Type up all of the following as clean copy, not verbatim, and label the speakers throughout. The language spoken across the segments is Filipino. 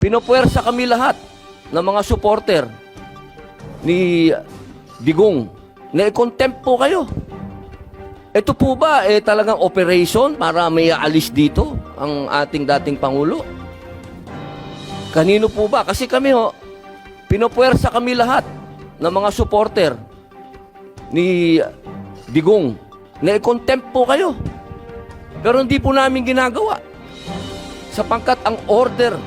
Speaker 1: Pinopuwersa kami lahat ng mga supporter ni Digong na i-contempt po kayo. Ito po ba talagang operation para may aalis dito ang ating dating Pangulo? Kanino po ba? Kasi kami pinopuwersa kami lahat ng mga supporter ni Digong na i-contempt po kayo. Pero hindi po namin ginagawa. Sapangkat ang order,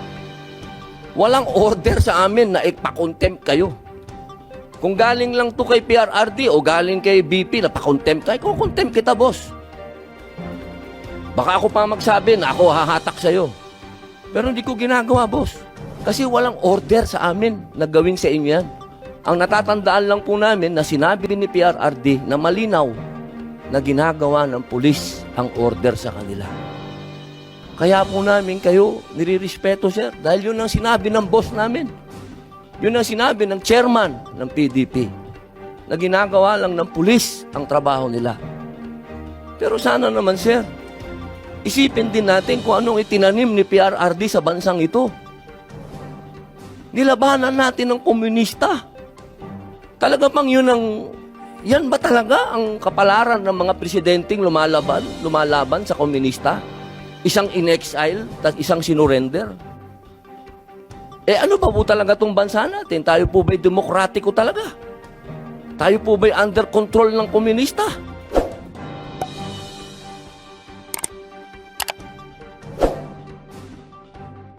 Speaker 1: walang order sa amin na ipakontempt kayo. Kung galing lang to kay PRRD o galing kay BP na pakontempt tayo, kukontempt kita, boss. Baka ako pa magsabi na ako hahatak sa'yo. Pero hindi ko ginagawa, boss. Kasi walang order sa amin na gawin sa inyo yan. Ang natatandaan lang po namin na sinabi ni PRRD na malinaw na ginagawa ng pulis ang order sa kanila. Kaya po namin kayo nirirespeto, sir. Dahil yun ang sinabi ng boss namin. Yun ang sinabi ng chairman ng PDP. Na ginagawa lang ng pulis ang trabaho nila. Pero sana naman, sir, isipin din natin kung anong itinanim ni PRRD sa bansang ito. Nilabanan natin ng komunista. Talaga bang yan ba talaga ang kapalaran ng mga presidenteng lumalaban sa komunista? Isang in-exile, at isang sinurrender? Ano ba po talaga itong bansa natin? Tayo po ba'y demokratiko talaga? Tayo po ba'y under control ng komunista?